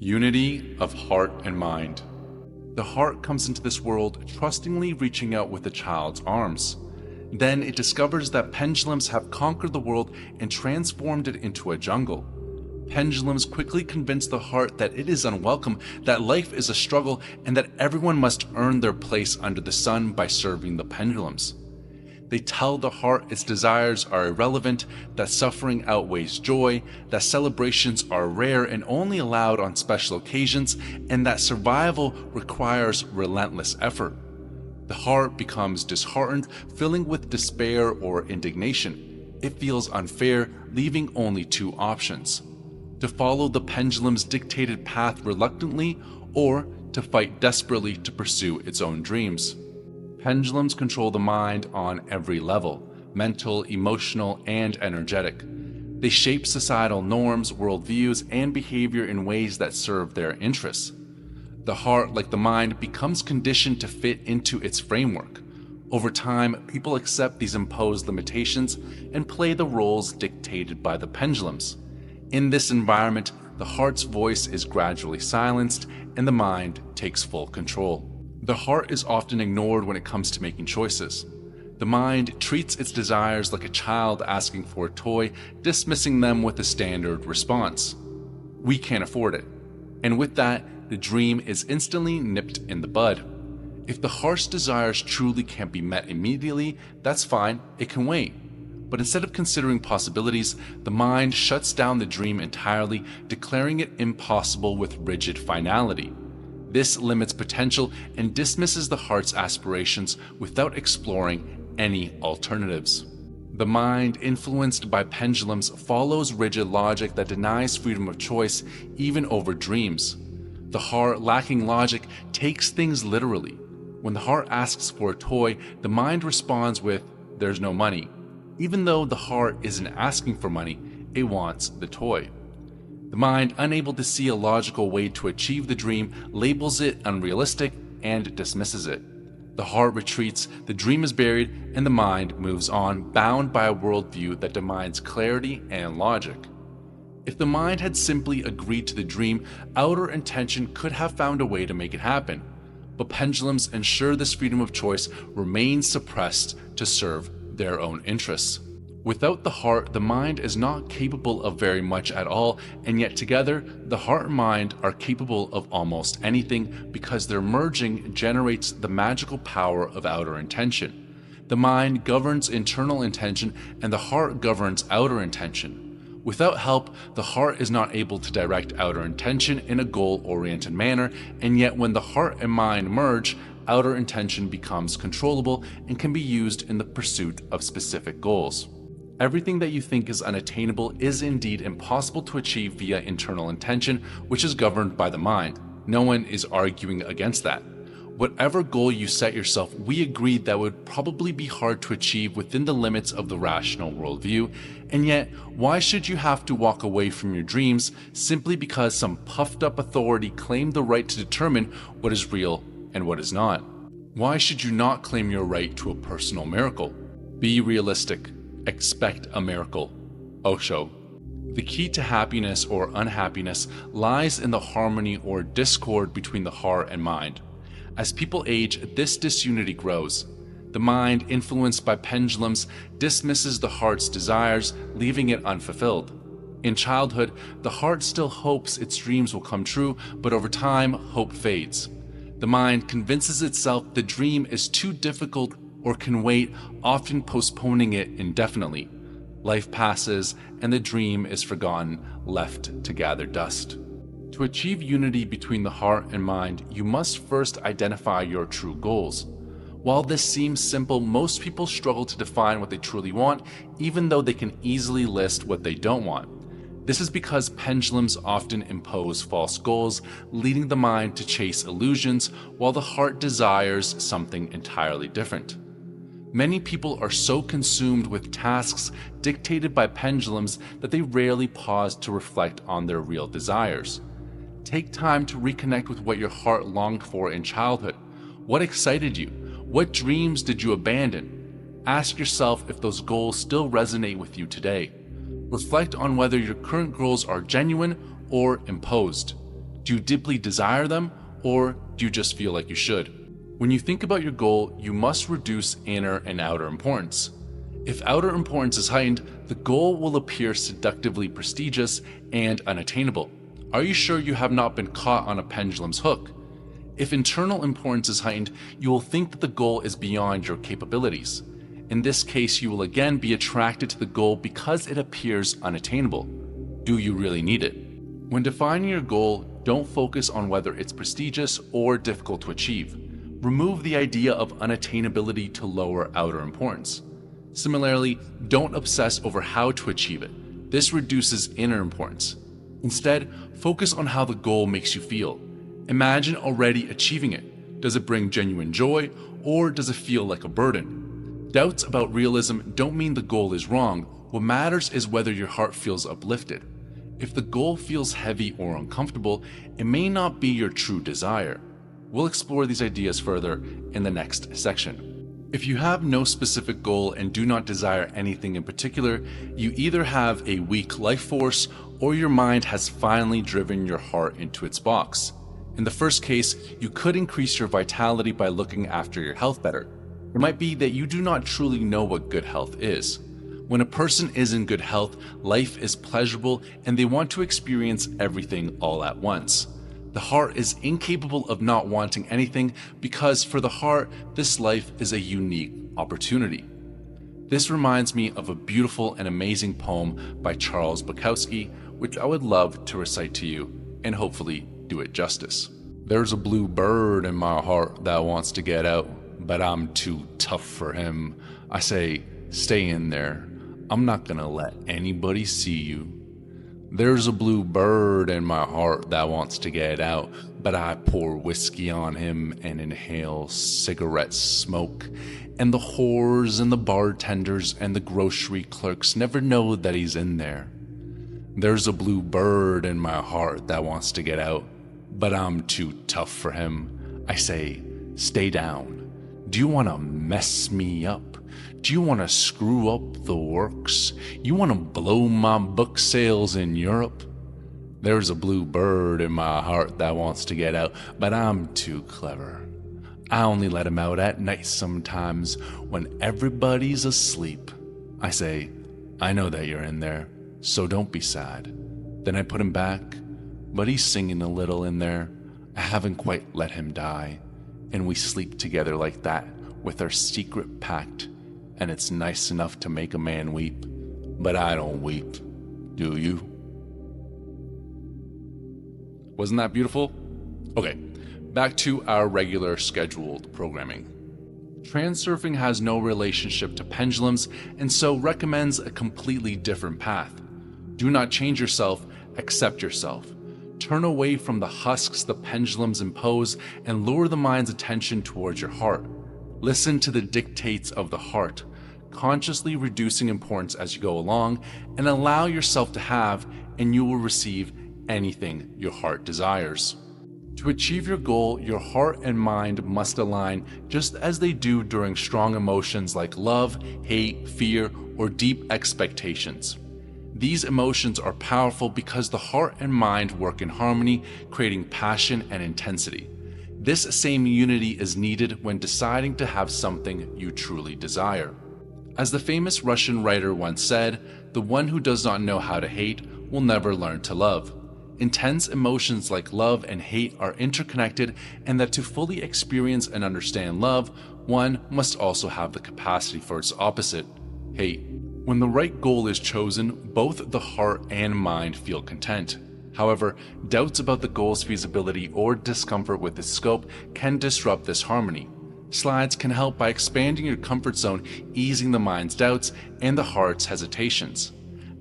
Unity of heart and mind. The heart comes into this world trustingly reaching out with the child's arms. Then it discovers that pendulums have conquered the world and transformed it into a jungle. Pendulums quickly convince the heart that it is unwelcome, that life is a struggle, and that everyone must earn their place under the sun by serving the pendulums. They tell the heart its desires are irrelevant, that suffering outweighs joy, that celebrations are rare and only allowed on special occasions, and that survival requires relentless effort. The heart becomes disheartened, filling with despair or indignation. It feels unfair, leaving only two options: to follow the pendulum's dictated path reluctantly, or to fight desperately to pursue its own dreams. Pendulums control the mind on every level: mental, emotional, and energetic. They shape societal norms, worldviews, and behavior in ways that serve their interests. The heart, like the mind, becomes conditioned to fit into its framework. Over time, people accept these imposed limitations and play the roles dictated by the pendulums. In this environment, the heart's voice is gradually silenced and the mind takes full control. The heart is often ignored when it comes to making choices. The mind treats its desires like a child asking for a toy, dismissing them with a standard response: "We can't afford it." And with that, the dream is instantly nipped in the bud. If the heart's desires truly can't be met immediately, that's fine, it can wait. But instead of considering possibilities, the mind shuts down the dream entirely, declaring it impossible with rigid finality. This limits potential and dismisses the heart's aspirations without exploring any alternatives. The mind, influenced by pendulums, follows rigid logic that denies freedom of choice even over dreams. The heart, lacking logic, takes things literally. When the heart asks for a toy, the mind responds with, "There's no money." Even though the heart isn't asking for money, it wants the toy. The mind, unable to see a logical way to achieve the dream, labels it unrealistic and dismisses it. The heart retreats, the dream is buried, and the mind moves on, bound by a worldview that demands clarity and logic. If the mind had simply agreed to the dream, outer intention could have found a way to make it happen. But pendulums ensure this freedom of choice remains suppressed to serve their own interests. Without the heart, the mind is not capable of very much at all, and yet together, the heart and mind are capable of almost anything because their merging generates the magical power of outer intention. The mind governs internal intention, and the heart governs outer intention. Without help, the heart is not able to direct outer intention in a goal-oriented manner, and yet when the heart and mind merge, outer intention becomes controllable and can be used in the pursuit of specific goals. Everything that you think is unattainable is indeed impossible to achieve via internal intention, which is governed by the mind. No one is arguing against that. Whatever goal you set yourself, we agreed that would probably be hard to achieve within the limits of the rational worldview, and yet, why should you have to walk away from your dreams simply because some puffed up authority claimed the right to determine what is real and what is not? Why should you not claim your right to a personal miracle? Be realistic. Expect a miracle. Osho. The key to happiness or unhappiness lies in the harmony or discord between the heart and mind. As people age, this disunity grows. The mind, influenced by pendulums, dismisses the heart's desires, leaving it unfulfilled. In childhood, the heart still hopes its dreams will come true, but over time, hope fades. The mind convinces itself the dream is too difficult or can wait, often postponing it indefinitely. Life passes, and the dream is forgotten, left to gather dust. To achieve unity between the heart and mind, you must first identify your true goals. While this seems simple, most people struggle to define what they truly want, even though they can easily list what they don't want. This is because pendulums often impose false goals, leading the mind to chase illusions, while the heart desires something entirely different. Many people are so consumed with tasks dictated by pendulums that they rarely pause to reflect on their real desires. Take time to reconnect with what your heart longed for in childhood. What excited you? What dreams did you abandon? Ask yourself if those goals still resonate with you today. Reflect on whether your current goals are genuine or imposed. Do you deeply desire them, or do you just feel like you should? When you think about your goal, you must reduce inner and outer importance. If outer importance is heightened, the goal will appear seductively prestigious and unattainable. Are you sure you have not been caught on a pendulum's hook? If internal importance is heightened, you will think that the goal is beyond your capabilities. In this case, you will again be attracted to the goal because it appears unattainable. Do you really need it? When defining your goal, don't focus on whether it's prestigious or difficult to achieve. Remove the idea of unattainability to lower outer importance. Similarly, don't obsess over how to achieve it. This reduces inner importance. Instead, focus on how the goal makes you feel. Imagine already achieving it. Does it bring genuine joy, or does it feel like a burden? Doubts about realism don't mean the goal is wrong. What matters is whether your heart feels uplifted. If the goal feels heavy or uncomfortable, it may not be your true desire. We'll explore these ideas further in the next section. If you have no specific goal and do not desire anything in particular, you either have a weak life force or your mind has finally driven your heart into its box. In the first case, you could increase your vitality by looking after your health better. It might be that you do not truly know what good health is. When a person is in good health, life is pleasurable and they want to experience everything all at once. The heart is incapable of not wanting anything because for the heart, this life is a unique opportunity. This reminds me of a beautiful and amazing poem by Charles Bukowski, which I would love to recite to you and hopefully do it justice. There's a blue bird in my heart that wants to get out, but I'm too tough for him. I say, stay in there. I'm not gonna let anybody see you. There's a blue bird in my heart that wants to get out, but I pour whiskey on him and inhale cigarette smoke. And the whores and the bartenders and the grocery clerks never know that he's in there. There's a blue bird in my heart that wants to get out, but I'm too tough for him. I say, stay down. Do you want to mess me up? Do you want to screw up the works? You want to blow my book sales in Europe? There's a blue bird in my heart that wants to get out, but I'm too clever. I only let him out at night sometimes when everybody's asleep. I say, I know that you're in there, so don't be sad. Then I put him back, but he's singing a little in there. I haven't quite let him die, and we sleep together like that with our secret pact. And it's nice enough to make a man weep, but I don't weep. Do you? Wasn't that beautiful? Okay, back to our regular scheduled programming. Transurfing has no relationship to pendulums and so recommends a completely different path. Do not change yourself, accept yourself. Turn away from the husks the pendulums impose and lure the mind's attention towards your heart. Listen to the dictates of the heart, consciously reducing importance as you go along, and allow yourself to have, and you will receive anything your heart desires. To achieve your goal, your heart and mind must align just as they do during strong emotions like love, hate, fear, or deep expectations. These emotions are powerful because the heart and mind work in harmony, creating passion and intensity. This same unity is needed when deciding to have something you truly desire. As the famous Russian writer once said, the one who does not know how to hate will never learn to love. Intense emotions like love and hate are interconnected, and that to fully experience and understand love, one must also have the capacity for its opposite, hate. When the right goal is chosen, both the heart and mind feel content. However, doubts about the goal's feasibility or discomfort with its scope can disrupt this harmony. Slides can help by expanding your comfort zone, easing the mind's doubts and the heart's hesitations.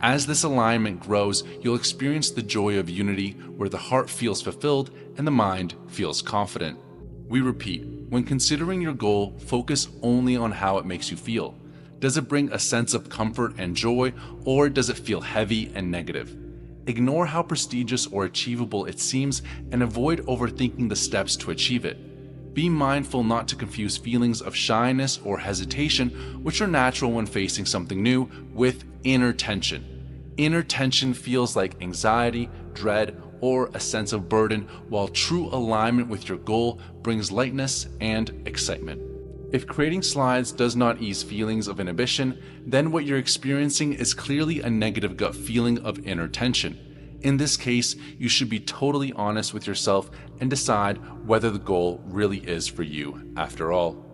As this alignment grows, you'll experience the joy of unity where the heart feels fulfilled and the mind feels confident. We repeat, when considering your goal, focus only on how it makes you feel. Does it bring a sense of comfort and joy, or does it feel heavy and negative? Ignore how prestigious or achievable it seems and avoid overthinking the steps to achieve it. Be mindful not to confuse feelings of shyness or hesitation, which are natural when facing something new, with inner tension. Inner tension feels like anxiety, dread, or a sense of burden, while true alignment with your goal brings lightness and excitement. If creating slides does not ease feelings of inhibition, then what you're experiencing is clearly a negative gut feeling of inner tension. In this case, you should be totally honest with yourself and decide whether the goal really is for you after all.